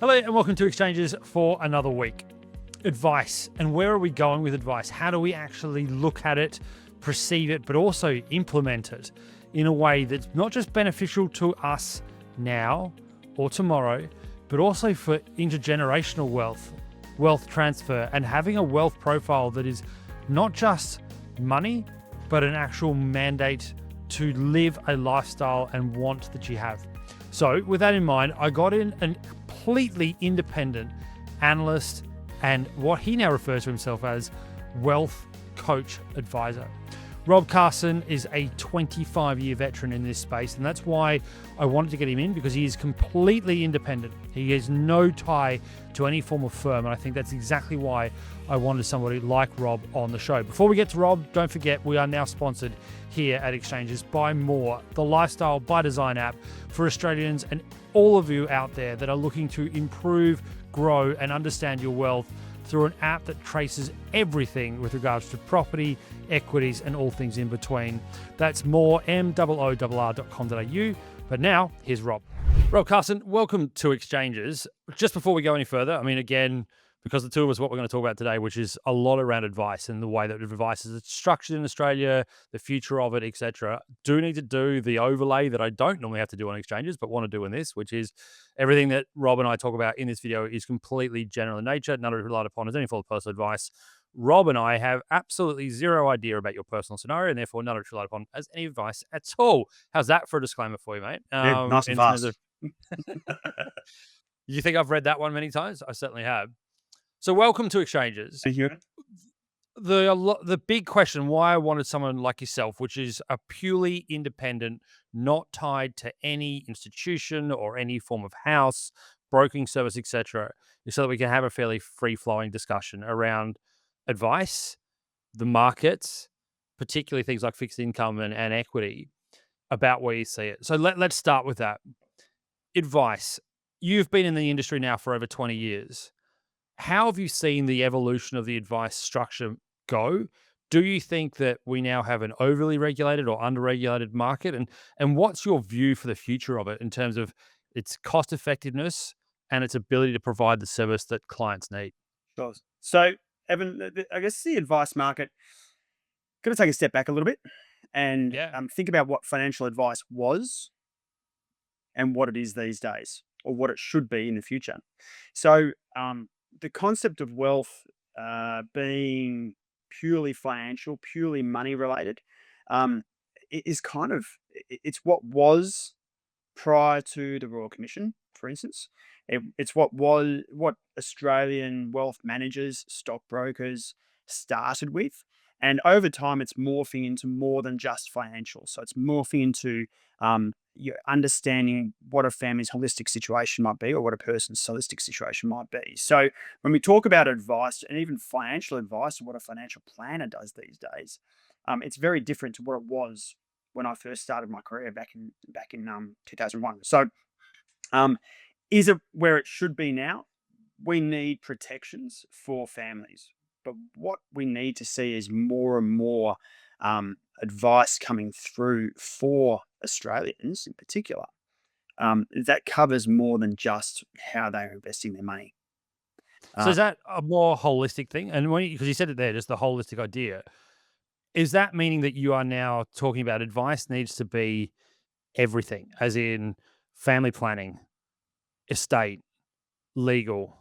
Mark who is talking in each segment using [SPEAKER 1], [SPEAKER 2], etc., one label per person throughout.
[SPEAKER 1] Hello and welcome to Exchanges for another week. Advice, and where are we going with advice? How do we actually look at it, perceive it, but also implement it in a way that's not just beneficial to us now or tomorrow, but also for intergenerational wealth transfer, and having a wealth profile that is not just money, but an actual mandate to live a lifestyle and want that you have. So with that in mind, I got in a completely independent analyst and what he now refers to himself as wealth coach advisor. Rob Carson is a 25-year veteran in this space, and that's why I wanted to get him in, because he is completely independent. He has no tie to any form of firm, and I think that's exactly why I wanted somebody like Rob on the show. Before we get to Rob, don't forget we are now sponsored here at Exchanges by More, the lifestyle by design app for Australians and all of you out there that are looking to improve, grow, and understand your wealth through an app that traces everything with regards to property, equities, and all things in between. That's more, moorr.com.au. But now, here's Rob. Rob Carson, welcome to Exchanges. Just before we go any further, I mean, again, because the two of us, what we're going to talk about today, which is a lot around advice and the way that advice is structured in Australia, the future of it, etc. Do need to do the overlay that I don't normally have to do on Exchanges, but want to do in this, which is everything that Rob and I talk about in this video is completely general in nature, none of it relied upon as any form of personal advice. Rob and I have absolutely zero idea about your personal scenario, and therefore none of it relied upon as any advice at all. How's that for a disclaimer for you, mate?
[SPEAKER 2] Yeah, nice and fast.
[SPEAKER 1] You think I've read that one many times? I certainly have. So welcome to Exchanges.
[SPEAKER 2] Thank you.
[SPEAKER 1] The big question why I wanted someone like yourself, which is a purely independent, not tied to any institution or any form of house, broking service, etc., is so that we can have a fairly free-flowing discussion around advice, the markets, particularly things like fixed income and equity, about where you see it. So let's start with that. Advice. You've been in the industry now for over 20 years. How have you seen the evolution of the advice structure go? Do you think that we now have an overly regulated or underregulated market? And what's your view for the future of it in terms of its cost effectiveness and its ability to provide the service that clients need?
[SPEAKER 2] Sure. So, Evan, I guess the advice market, got to take a step back a little bit and
[SPEAKER 1] Yeah.
[SPEAKER 2] think about what financial advice was and what it is these days, or what it should be in the future. So, the concept of wealth being purely financial, purely money related, is kind of it's what was prior to the Royal Commission, for instance. It's what Australian wealth managers, stockbrokers started with. And over time, it's morphing into more than just financial. So it's morphing into your understanding what a family's holistic situation might be, or what a person's holistic situation might be. So when we talk about advice, and even financial advice, and what a financial planner does these days, it's very different to what it was when I first started my career back in 2001. So, is it where it should be now? We need protections for families, but what we need to see is more and more advice coming through for Australians in particular, that covers more than just how they're investing their money.
[SPEAKER 1] So is that a more holistic thing? And because you said it there, just the holistic idea, is that meaning that you are now talking about advice needs to be everything, as in family planning, estate, legal,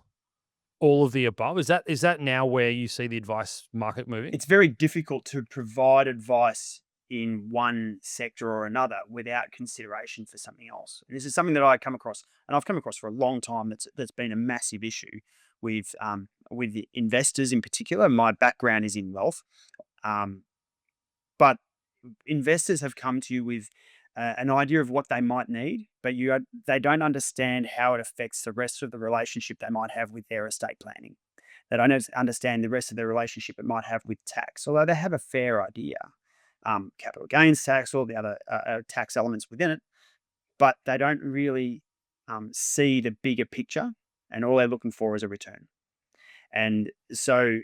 [SPEAKER 1] all of the above? Is that now where you see the advice market moving?
[SPEAKER 2] It's very difficult to provide advice in one sector or another without consideration for something else. And this is something that I come across, and I've come across for a long time. That's been a massive issue with the investors in particular. My background is in wealth, but investors have come to you with an idea of what they might need, but they don't understand how it affects the rest of the relationship they might have with their estate planning. They don't understand the rest of their relationship it might have with tax, although they have a fair idea, capital gains tax, all the other tax elements within it, but they don't really see the bigger picture, and all they're looking for is a return. And so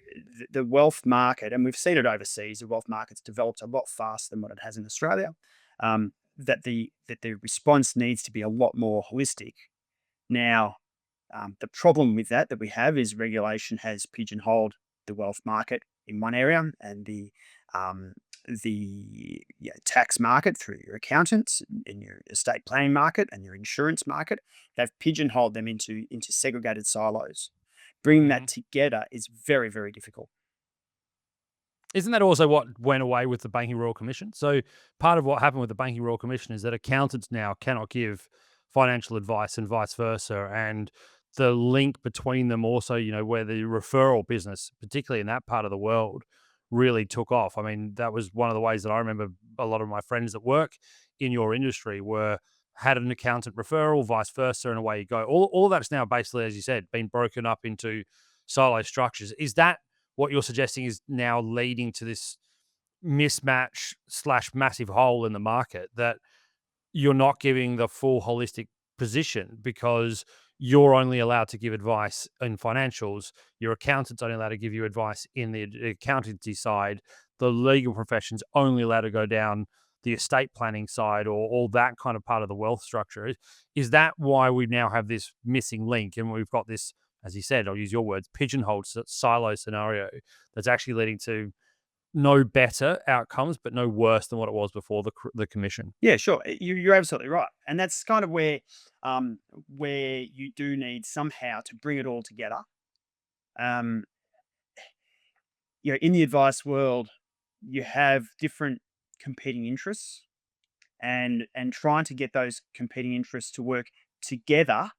[SPEAKER 2] the wealth market, and we've seen it overseas, the wealth market's developed a lot faster than what it has in Australia. That the response needs to be a lot more holistic. Now, The problem with that we have is regulation has pigeonholed the wealth market in one area, and um, tax market through your accountants, in your estate planning market and your insurance market. They've pigeonholed them into segregated silos. Bringing that
[SPEAKER 1] Mhm.
[SPEAKER 2] together is very, very difficult.
[SPEAKER 1] Isn't that also what went away with the Banking Royal Commission? So part of what happened with the Banking Royal Commission is that accountants now cannot give financial advice and vice versa. And the link between them also, where the referral business, particularly in that part of the world, really took off. I mean, that was one of the ways that I remember a lot of my friends that work in your industry were had an accountant referral, vice versa, and away you go. All that's now basically, as you said, been broken up into silo structures. Is that what you're suggesting is now leading to this mismatch slash massive hole in the market that you're not giving the full holistic position because you're only allowed to give advice in financials. Your accountant's only allowed to give you advice in the accountancy side. The legal profession's only allowed to go down the estate planning side or all that kind of part of the wealth structure. Is that why we now have this missing link and we've got this, as you said, I'll use your words, pigeonholed silo scenario that's actually leading to no better outcomes, but no worse than what it was before the commission?
[SPEAKER 2] Yeah, sure. You're absolutely right, and that's kind of where you do need somehow to bring it all together. Um, in the advice world, you have different competing interests, and trying to get those competing interests to work together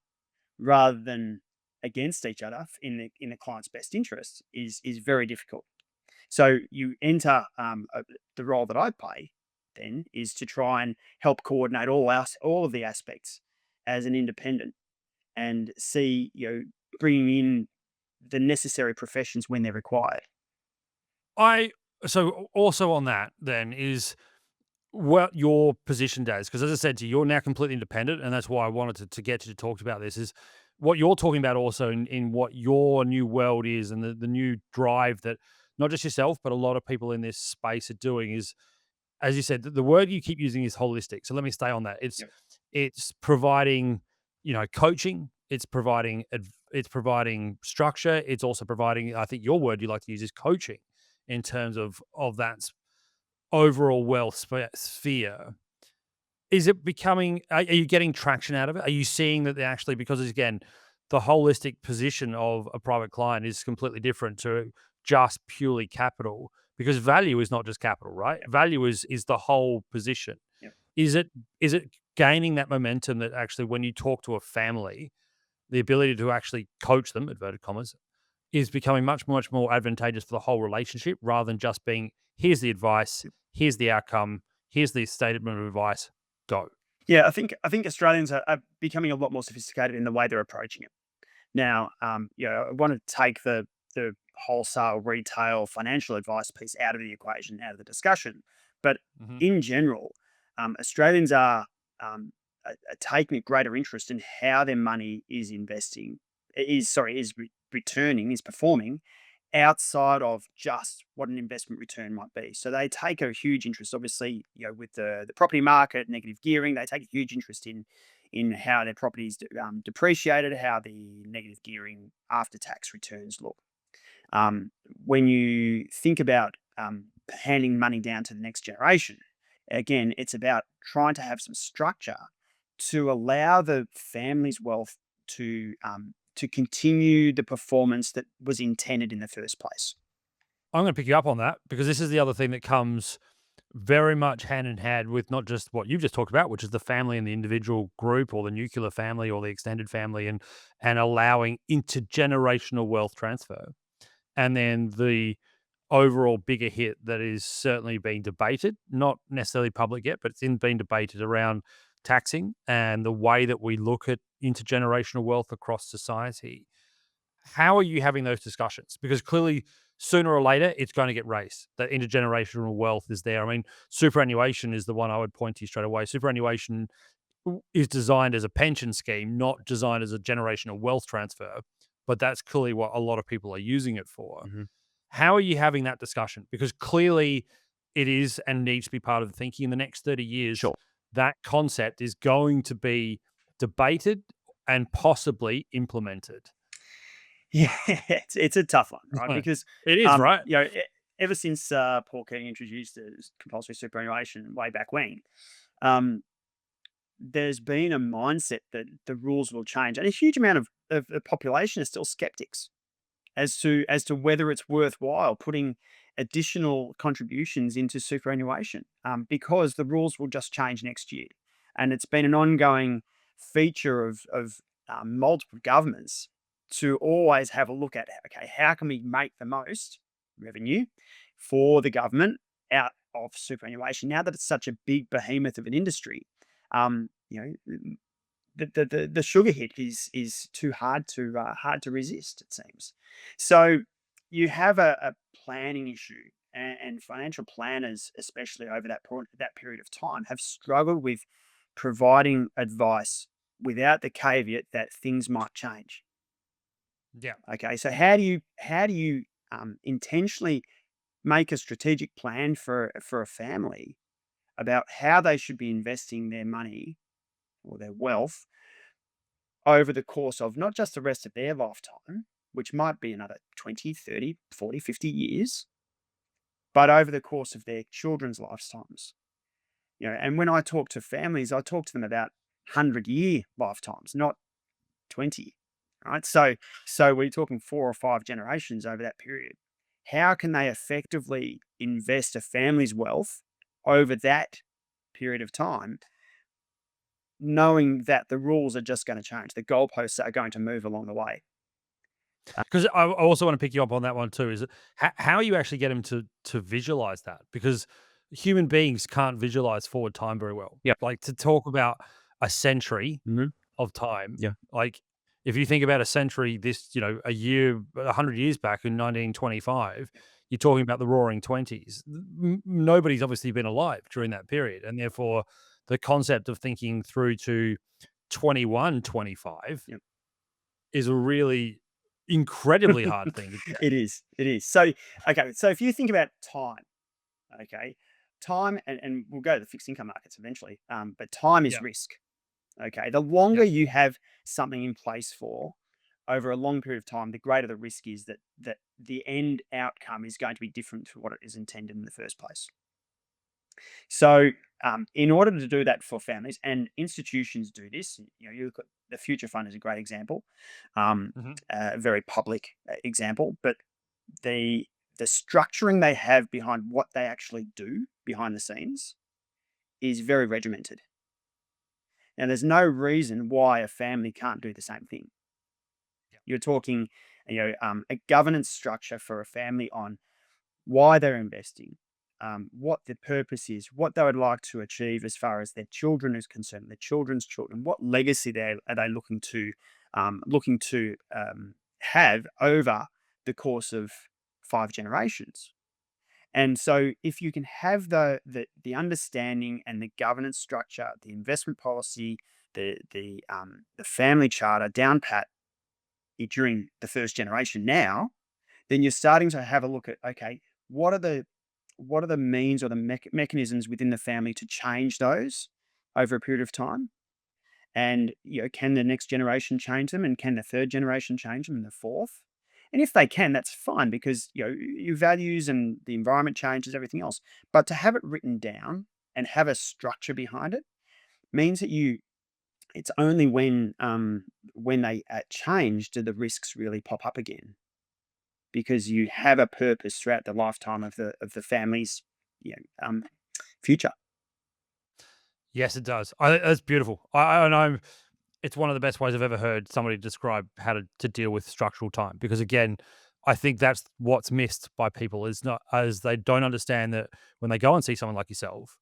[SPEAKER 2] rather than against each other in the client's best interest is very difficult. So you enter the role that I play then is to try and help coordinate all of the aspects as an independent, and see, bringing in the necessary professions when they're required.
[SPEAKER 1] I so also on that then is what your position does, because as I said to you, you're now completely independent, and that's why I wanted to get you to talk about this. Is what you're talking about also in what your new world is, and the new drive that not just yourself but a lot of people in this space are doing is, as you said, the word you keep using is holistic. So let me stay on that.
[SPEAKER 2] Yep.
[SPEAKER 1] It's providing, coaching. It's providing structure. It's also providing. I think your word you like to use is coaching, in terms of that overall wealth sphere. Is it becoming? Are you getting traction out of it? Are you seeing that they actually, because again, the holistic position of a private client is completely different to just purely capital, because value is not just capital, right?
[SPEAKER 2] Yep.
[SPEAKER 1] Value is the whole position.
[SPEAKER 2] Yep.
[SPEAKER 1] Is it gaining that momentum that actually when you talk to a family, the ability to actually coach them, inverted commas, is becoming much, much more advantageous for the whole relationship rather than just being, here's the advice, here's the outcome, here's the statement of advice, go.
[SPEAKER 2] Yeah, I think Australians are becoming a lot more sophisticated in the way they're approaching it. Now, I want to take the wholesale retail financial advice piece out of the equation, out of the discussion. But
[SPEAKER 1] Mhm.
[SPEAKER 2] in general, Australians are taking a greater interest in how their money is investing, returning, is performing outside of just what an investment return might be. So they take a huge interest, obviously, with the property market, negative gearing. They take a huge interest in how their properties depreciated, how the negative gearing after tax returns look. Um, when you think about handing money down to the next generation, again, it's about trying to have some structure to allow the family's wealth to continue the performance that was intended in the first place.
[SPEAKER 1] I'm going to pick you up on that because this is the other thing that comes very much hand in hand with not just what you've just talked about, which is the family and the individual group or the nuclear family or the extended family, and allowing intergenerational wealth transfer. And then the overall bigger hit that is certainly being debated, not necessarily public yet, but being debated around taxing and the way that we look at intergenerational wealth across society. How are you having those discussions? Because clearly, sooner or later, it's going to get raised. That intergenerational wealth is there. I mean, superannuation is the one I would point to straight away. Superannuation is designed as a pension scheme, not designed as a generational wealth transfer. But that's clearly what a lot of people are using it for.
[SPEAKER 2] Mhm.
[SPEAKER 1] How are you having that discussion? Because clearly it is and needs to be part of the thinking in the next 30 years.
[SPEAKER 2] Sure.
[SPEAKER 1] That concept is going to be debated and possibly implemented?
[SPEAKER 2] Yeah, it's a tough one, right? Because,
[SPEAKER 1] It is, right?
[SPEAKER 2] ever since, Paul Keating introduced the compulsory superannuation way back when, um, there's been a mindset that the rules will change, and a huge amount of the population are still skeptics as to whether it's worthwhile putting additional contributions into superannuation, because the rules will just change next year, and it's been an ongoing feature of multiple governments to always have a look at, okay, how can we make the most revenue for the government out of superannuation now that it's such a big behemoth of an industry. You know, the sugar hit is too hard to resist, it seems. So you have a planning issue, and financial planners, especially over that period of time, have struggled with providing advice without the caveat that things might change.
[SPEAKER 1] Yeah.
[SPEAKER 2] Okay, so how do you intentionally make a strategic plan for a family about how they should be investing their money or their wealth over the course of not just the rest of their lifetime, which might be another 20, 30, 40, 50 years, but over the course of their children's lifetimes. And when I talk to families, I talk to them about 100-year lifetimes, not 20. Right? So we're talking 4 or 5 generations over that period. How can they effectively invest a family's wealth over that period of time, knowing that the rules are just going to change, the goalposts are going to move along the way?
[SPEAKER 1] Because I also want to pick you up on that one too. Is how you actually get them to visualize that? Because human beings can't visualize forward time very well.
[SPEAKER 2] Yeah.
[SPEAKER 1] Like to talk about a century
[SPEAKER 2] Mhm.
[SPEAKER 1] of time.
[SPEAKER 2] Yeah.
[SPEAKER 1] Like if you think about a century, this a year, 100 years back in 1925, you're talking about the Roaring Twenties. Nobody's obviously been alive during that period, and therefore the concept of thinking through to 2125
[SPEAKER 2] Yeah.
[SPEAKER 1] is a really incredibly hard thing to get.
[SPEAKER 2] It is. It is. So, okay. So if you think about time, okay, time, and we'll go to the fixed income markets eventually, but time is
[SPEAKER 1] Yeah,
[SPEAKER 2] risk. Okay. The
[SPEAKER 1] yeah,
[SPEAKER 2] longer you have something in place for over a long period of time, the greater the risk is that the end outcome is going to be different to what it is intended in the first place. So, in order to do that for families and institutions do this, you look at the Future Fund is a great example,
[SPEAKER 1] mhm.
[SPEAKER 2] a very public example, but the the structuring they have behind what they actually do behind the scenes is very regimented. Now, there's no reason why a family can't do the same thing.
[SPEAKER 1] Yeah,
[SPEAKER 2] You're talking, a governance structure for a family on why they're investing, what the purpose is, what they would like to achieve as far as their children is concerned, their children's children, what legacy are they looking to have over the course of 5 generations. And so, if you can have the understanding and the governance structure, the investment policy, the family charter down pat during the first generation now, then you're starting to have a look at, okay, what are the what are the means or the mechanisms within the family to change those over a period of time? And can the next generation change them, and can the third generation change them, and the fourth? And if they can, that's fine, because your values and the environment changes, everything else. But to have it written down and have a structure behind it means that it's only when they change do the risks really pop up again, because you have a purpose throughout the lifetime of the family's you know, um, future.
[SPEAKER 1] yes, it does. That's beautiful. And I'm. It's one of the best ways I've ever heard somebody describe how to deal with structural time. Because again, I think that's what's missed by people is not as they don't understand that when they go and see someone like yourself,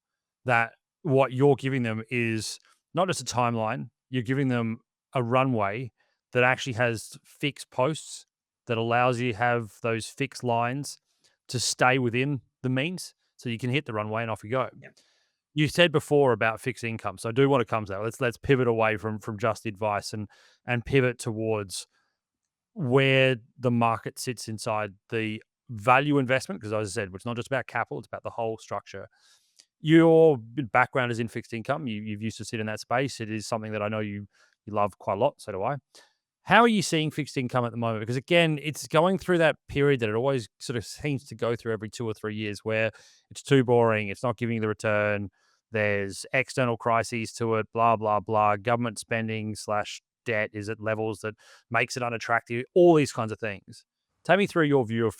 [SPEAKER 1] that what you're giving them is not just a timeline. You're giving them a runway that actually has fixed posts that allows you to have those fixed lines to stay within the means, so you can hit the runway and off you go.
[SPEAKER 2] Yeah.
[SPEAKER 1] You said before about fixed income, so I do want to come to that. Let's pivot away from just advice and pivot towards where the market sits inside the value investment. Because as I said, it's not just about capital; it's about the whole structure. Your background is in fixed income. You've used to sit in that space. It is something that I know you you love quite a lot. So do I. How are you seeing fixed income at the moment? Because again, it's going through that period that it always sort of seems to go through every 2 or 3 years where it's too boring, it's not giving you the return, there's external crises to it, blah, blah, blah. Government spending slash debt is at levels that makes it unattractive, all these kinds of things. Take me through your view of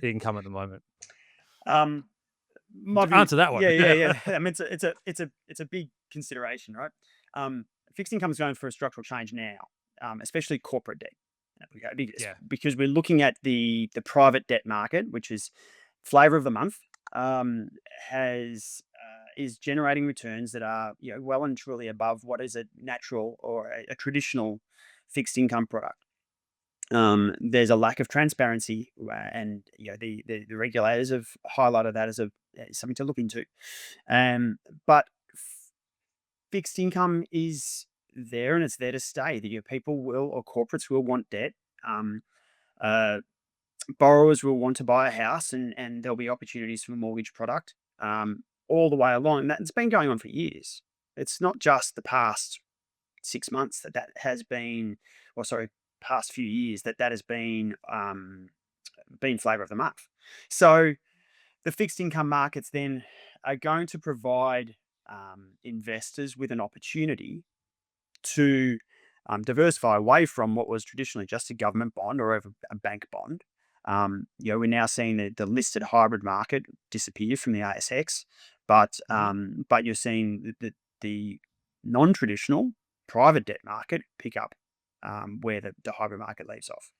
[SPEAKER 1] income at the moment.
[SPEAKER 2] Um, my view,
[SPEAKER 1] Answer that one.
[SPEAKER 2] yeah, yeah, yeah. I mean, it's a big consideration, right? Fixed income is going for a structural change now, especially corporate debt.
[SPEAKER 1] Yeah.
[SPEAKER 2] Because we're looking at the private debt market, which is flavor of the month, has is generating returns that are well and truly above what is a natural or a traditional fixed income product. There's a lack of transparency, and the regulators have highlighted that as something to look into. But fixed income is there, and it's there to stay. That people will, or corporates will, want debt. Um, uh, Borrowers will want to buy a house, and there'll be opportunities for a mortgage product all the way along. And that's been going on for years. It's not just the past 6 months that has been, or sorry, past few years that has been flavour of the month. So the fixed income markets then are going to provide investors with an opportunity to diversify away from what was traditionally just a government bond or a bank bond. We're now seeing the listed hybrid market disappear from the ASX, but you're seeing the non-traditional private debt market pick up where the hybrid market leaves off,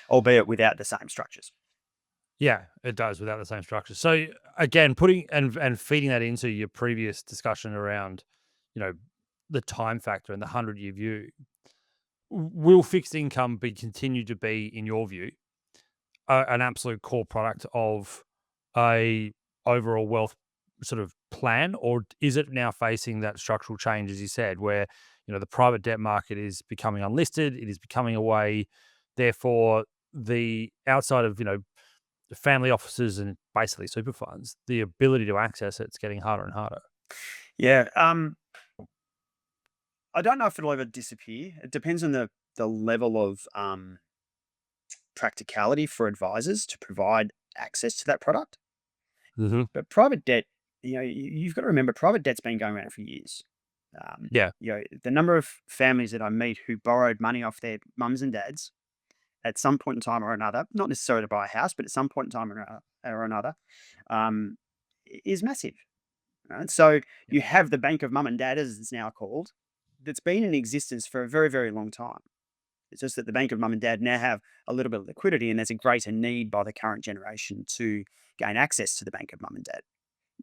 [SPEAKER 2] albeit without the same structures.
[SPEAKER 1] Yeah, it does without the same structure. So again, putting and feeding that into your previous discussion around, you know, the time factor and the 100-year view, will fixed income be continue to be, in your view, an absolute core product of a overall wealth sort of plan, or is it now facing that structural change, as you said, where the private debt market is becoming unlisted, it is becoming a way, therefore the outside of the family offices and basically super funds, the ability to access it's getting harder and harder.
[SPEAKER 2] Yeah. I don't know if it'll ever disappear. It depends on the level of practicality for advisors to provide access to that product.
[SPEAKER 1] Mm-hmm.
[SPEAKER 2] But private debt, you've got to remember, private debt's been going around for years.
[SPEAKER 1] Yeah.
[SPEAKER 2] The number of families that I meet who borrowed money off their mums and dads at some point in time or another, not necessarily to buy a house, but at some point in time or another, um, is massive. Right? So you have the Bank of Mum and Dad, as it's now called, that's been in existence for a very, very long time. It's just that the Bank of Mum and Dad now have a little bit of liquidity, and there's a greater need by the current generation to gain access to the Bank of Mum and Dad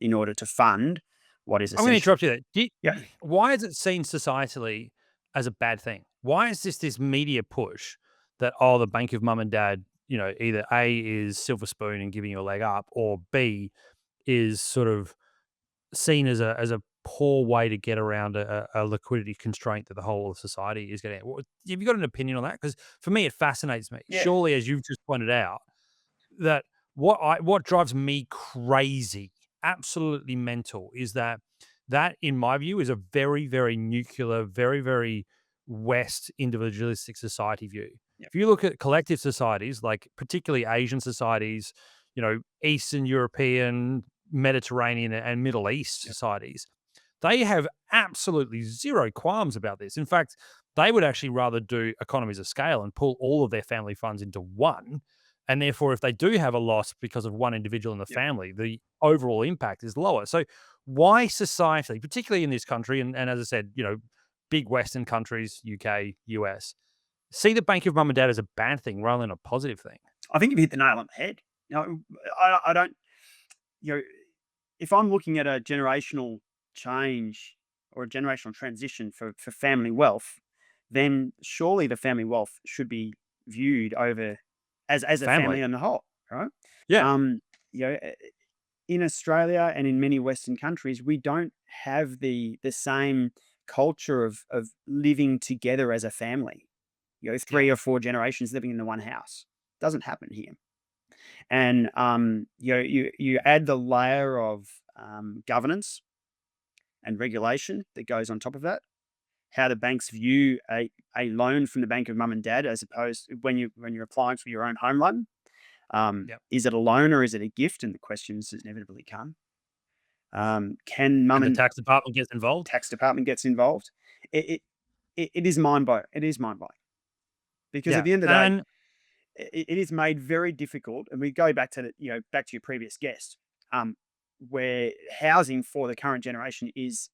[SPEAKER 2] in order to fund what is
[SPEAKER 1] I'm going to
[SPEAKER 2] essentially.
[SPEAKER 1] interrupt you there.
[SPEAKER 2] Yeah.
[SPEAKER 1] Why is it seen societally as a bad thing? Why is this media push that, the Bank of Mum and Dad, either A, is silver spoon and giving you a leg up, or B, is sort of seen as a poor way to get around a liquidity constraint that the whole of society is getting? Have you got an opinion on that? Because for me, it fascinates me.
[SPEAKER 2] Yeah.
[SPEAKER 1] Surely, as you've just pointed out, that what drives me crazy, absolutely mental, is that in my view is a very, very nuclear, very, very West individualistic society view.
[SPEAKER 2] Yeah.
[SPEAKER 1] If you look at collective societies, like particularly Asian societies, Eastern European, Mediterranean, and Middle East societies, they have absolutely zero qualms about this. In fact, they would actually rather do economies of scale and pull all of their family funds into one. And therefore, if they do have a loss because of one individual in the family, the overall impact is lower. So why society, particularly in this country, and as I said, big Western countries, UK, US, see the Bank of Mum and Dad as a bad thing rather than a positive thing?
[SPEAKER 2] I think you've hit the nail on the head. I don't, if I'm looking at a generational change or a generational transition for family wealth, then surely the family wealth should be viewed over as a family
[SPEAKER 1] Family.
[SPEAKER 2] on the whole, right?
[SPEAKER 1] Yeah.
[SPEAKER 2] Um, you know, in Australia and in many Western countries, we don't have the same culture of living together as a family. Three or four generations living in the one house doesn't happen here. And you add the layer of governance and regulation that goes on top of that. how the banks view a loan from the bank of mum and dad, as opposed when you're applying for your own home loan.
[SPEAKER 1] Yep.
[SPEAKER 2] Is it a loan or is it a gift? And the questions inevitably come. Can mum
[SPEAKER 1] And the
[SPEAKER 2] and
[SPEAKER 1] tax department gets involved.
[SPEAKER 2] tax department gets involved? It it is mind blowing. It is mind blowing because at
[SPEAKER 1] Yeah.
[SPEAKER 2] the end of the day,
[SPEAKER 1] And
[SPEAKER 2] it is made very difficult. And we go back to back to your previous guest, where housing for the current generation is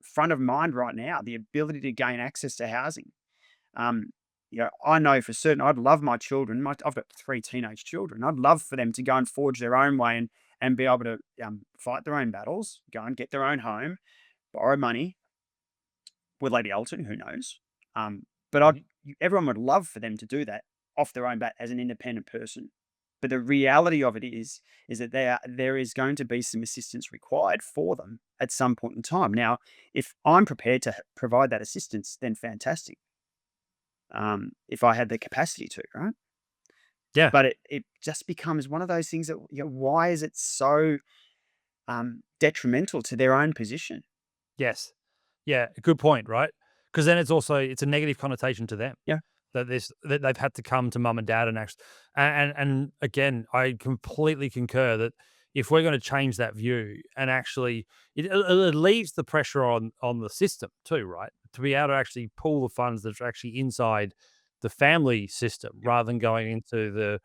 [SPEAKER 2] front of mind right now. The ability to gain access to housing. Um, I know for certain I'd love my children. I've got 3 teenage children. I'd love for them to go and forge their own way and be able to fight their own battles, go and get their own home, borrow money. Will they be able to? Who knows? But
[SPEAKER 1] Mhm.
[SPEAKER 2] everyone would love for them to do that off their own bat as an independent person. But the reality of it is that there is going to be some assistance required for them at some point in time. Now, if I'm prepared to provide that assistance, then fantastic. If I had the capacity to, right?
[SPEAKER 1] Yeah.
[SPEAKER 2] But it just becomes one of those things that, why is it so detrimental to their own position?
[SPEAKER 1] Yes. Yeah, good point, right? Because then it's a negative connotation to them
[SPEAKER 2] Yeah.
[SPEAKER 1] that they've had to come to mum and dad and actually and again, I completely concur that if we're gonna change that view and actually it leaves the pressure on the system too, right? To be able to actually pull the funds that are actually inside the family system
[SPEAKER 2] Yep.
[SPEAKER 1] rather than going into the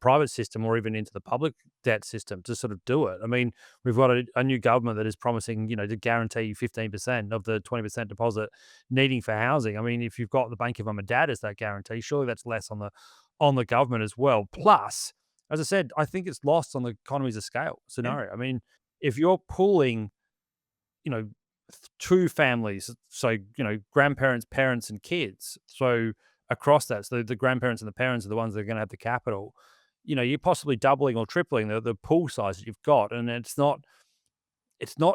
[SPEAKER 1] private system or even into the public debt system to sort of do it. I mean, we've got a new government that is promising, to guarantee 15% of the 20% deposit needing for housing. I mean, if you've got the Bank of Mum and Dad as that guarantee, surely that's less on the government as well. Plus, as I said, I think it's lost on the economies of scale
[SPEAKER 2] Yeah.
[SPEAKER 1] scenario. I mean, if you're pulling, you know, two families, so grandparents, parents, and kids, so across that, so the grandparents and the parents are the ones that are going to have the capital. You're possibly doubling or tripling the pool size that you've got, and it's not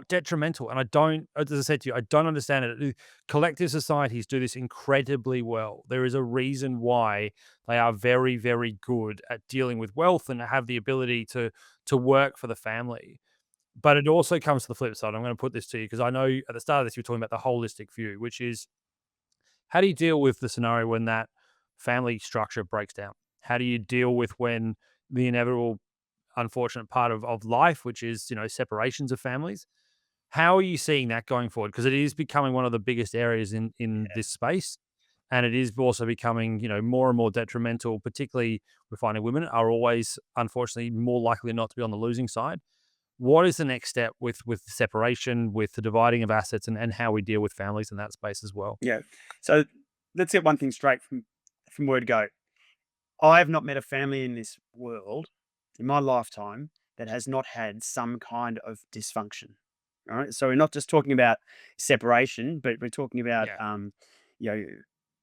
[SPEAKER 1] detrimental, and I don't as I said to you, I don't understand it. Collective societies do this incredibly well. There is a reason why they are very, very good at dealing with wealth and have the ability to work for the family. But it also comes to the flip side. I'm gonna put this to you because I know at the start of this, you were talking about the holistic view, which is how do you deal with the scenario when that family structure breaks down? How do you deal with when the inevitable unfortunate part of life, which is, separations of families? How are you seeing that going forward? Because it is becoming one of the biggest areas in this space, and it is also becoming, more and more detrimental. Particularly, we're finding women are always, unfortunately, more likely not to be on the losing side. What is the next step with separation, with the dividing of assets, and how we deal with families in that space as well?
[SPEAKER 2] Yeah. So let's get one thing straight from word go. I have not met a family in this world in my lifetime that has not had some kind of dysfunction. All right. So we're not just talking about separation, but we're talking about
[SPEAKER 1] Yeah,
[SPEAKER 2] you know,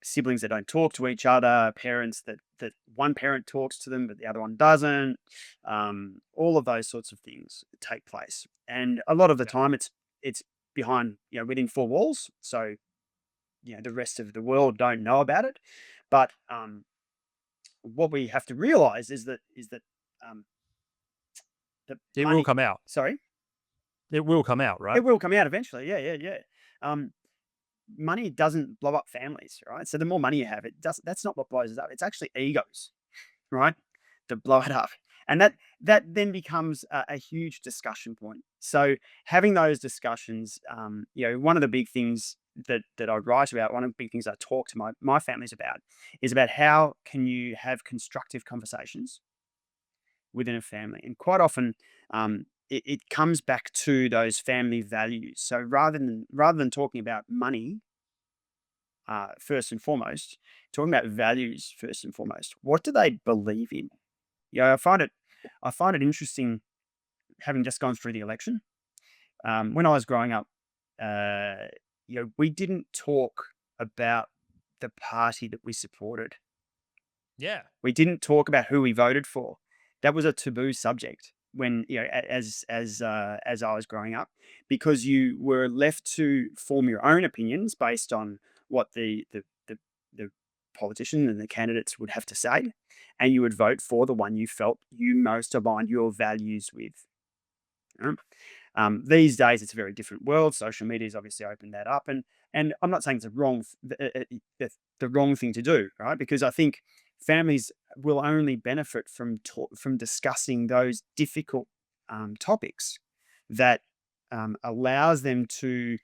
[SPEAKER 2] siblings that don't talk to each other, parents that one parent talks to them but the other one doesn't. All of those sorts of things take place, and a lot of the
[SPEAKER 1] yeah,
[SPEAKER 2] time it's behind within four walls. So the rest of the world don't know about it, but what we have to realize is that um, the
[SPEAKER 1] it will
[SPEAKER 2] money.
[SPEAKER 1] come out.
[SPEAKER 2] Sorry,
[SPEAKER 1] It will come out,
[SPEAKER 2] it
[SPEAKER 1] right?
[SPEAKER 2] will come out eventually. Yeah, yeah, yeah. Um, Money doesn't blow up families, right? So the more money you have, it does. That's not what blows it up. It's actually egos, right? To blow it up, and that then becomes a huge discussion point. So having those discussions, one of the big things that I write about, one of the big things I talk to my families about, is about how can you have constructive conversations within a family. And quite often, it comes back to those family values. So rather than talking about money first and foremost, talking about values first and foremost. What do they believe in? I find it interesting having just gone through the election. When I was growing up, uh, we didn't talk about the party that we supported.
[SPEAKER 1] Yeah,
[SPEAKER 2] We didn't talk about who we voted for. That was a taboo subject when as I was growing up, because you were left to form your own opinions based on what the politician and the candidates would have to say, and you would vote for the one you felt you most aligned your values with. These days, it's a very different world. Social media has obviously opened that up, And I'm not saying it's the wrong thing to do, right? Because I think families will only benefit from discussing those difficult topics that allows them to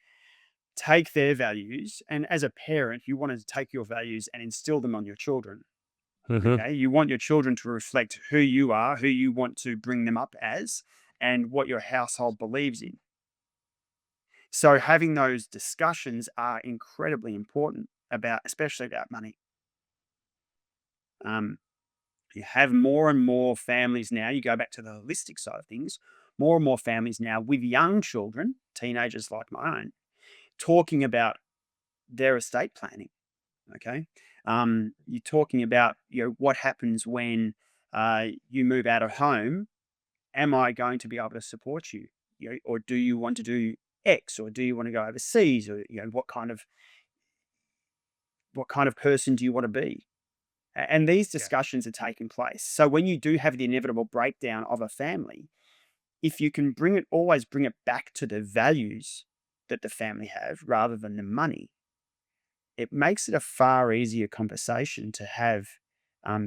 [SPEAKER 2] take their values. And as a parent, you want to take your values and instill them on your children.
[SPEAKER 1] Hmm.
[SPEAKER 2] Okay, you want your children to reflect who you are, who you want to bring them up as, and what your household believes in. So having those discussions are incredibly important especially about money. Um, you have more and more families now. You go back to the holistic side of things. More and more families now with young children, teenagers like my own, talking about their estate planning. Okay, you're talking about what happens when you move out of home. Am I going to be able to support you? Or do you want to do X, or do you want to go overseas, or what kind of person do you want to be? And these
[SPEAKER 1] Yeah.
[SPEAKER 2] discussions are taking place. So when you do have the inevitable breakdown of a family, if you can always bring it back to the values that the family have rather than the money, it makes it a far easier conversation to have,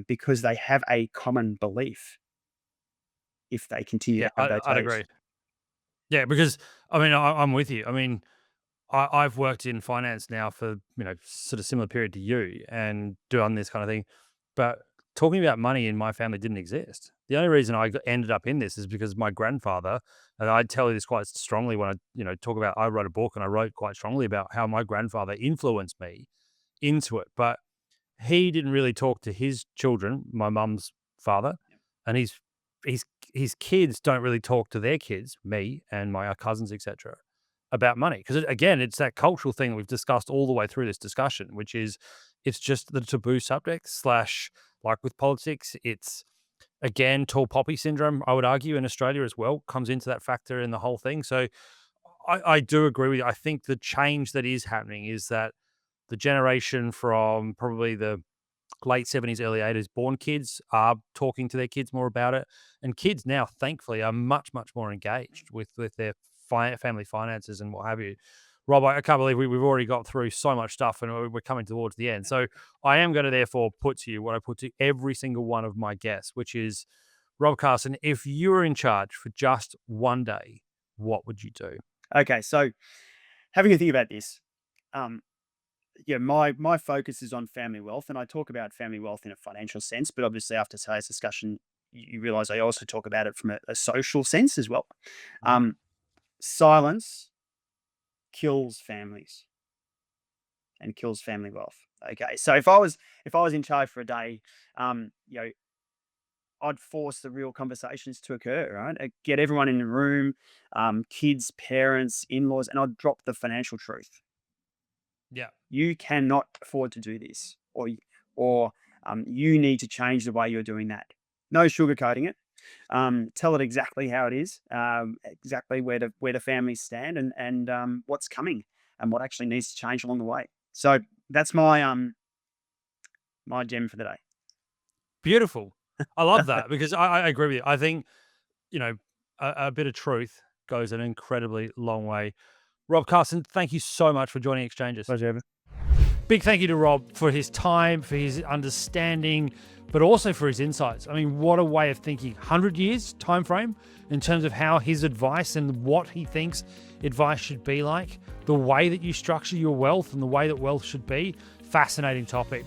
[SPEAKER 2] because they have a common belief if they continue
[SPEAKER 1] Yeah,
[SPEAKER 2] to have those
[SPEAKER 1] I'd
[SPEAKER 2] values.
[SPEAKER 1] agree. Yeah, because I mean, I'm with you. I mean, I've worked in finance now for, sort of similar period to you and done this kind of thing. But talking about money in my family didn't exist. The only reason ended up in this is because my grandfather, and I tell you this quite strongly when I, talk about, I wrote a book and I wrote quite strongly about how my grandfather influenced me into it. But he didn't really talk to his children, my mum's father, and his his kids don't really talk to their kids, me and my cousins, etc., about money. Because again, it's that cultural thing that we've discussed all the way through this discussion, which is it's just the taboo subject slash like with politics, it's again tall poppy syndrome. I would argue in Australia as well comes into that factor in the whole thing. So I do agree with you. I think the change that is happening is that the generation from probably the late 70s, early 80s born kids are talking to their kids more about it. And kids now, thankfully, are much, much more engaged with their family finances and what have you. Rob, I can't believe we've already got through so much stuff and we're coming towards the end. So I am going to therefore put to you what I put to every single one of my guests, which is Rob Carson, if you were in charge for just one day, what would you do?
[SPEAKER 2] Okay, so having a think about this, um, my focus is on family wealth, and I talk about family wealth in a financial sense, but obviously after today's discussion, you realize I also talk about it from a social sense as well.
[SPEAKER 1] Mhm.
[SPEAKER 2] Um, Silence kills families and kills family wealth. Okay, so if I was in charge for a day, um, you know, I'd force the real conversations to occur, right? Get everyone in the room, kids, parents, in-laws, and I'd drop the financial truth.
[SPEAKER 1] Yeah.
[SPEAKER 2] You cannot afford to do this, or you need to change the way you're doing that. No sugarcoating it. Tell it exactly how it is, exactly where the families stand, and what's coming, and what actually needs to change along the way. So that's my gem for the day.
[SPEAKER 1] Beautiful. I love that because I agree with you. I think, you know, a bit of truth goes an incredibly long way. Rob Carson, thank you so much for joining Exchanges.
[SPEAKER 2] Pleasure, Evan.
[SPEAKER 1] Big thank you to Rob for his time, for his understanding, but also for his insights. I mean, what a way of thinking. 100 years time frame in terms of how his advice and what he thinks advice should be like, the way that you structure your wealth and the way that wealth should be. Fascinating topic.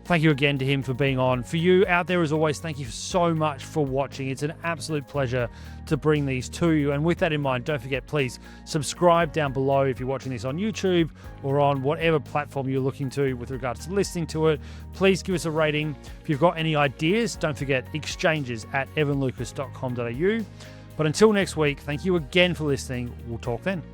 [SPEAKER 1] Thank you again to him for being on. For you out there, as always, thank you so much for watching. It's an absolute pleasure to bring these to you. And with that in mind, don't forget, please subscribe down below if you're watching this on YouTube or on whatever platform you're looking to with regards to listening to it. Please give us a rating. If you've got any ideas, don't forget exchanges@evanlucas.com.au. But until next week, thank you again for listening. We'll talk then.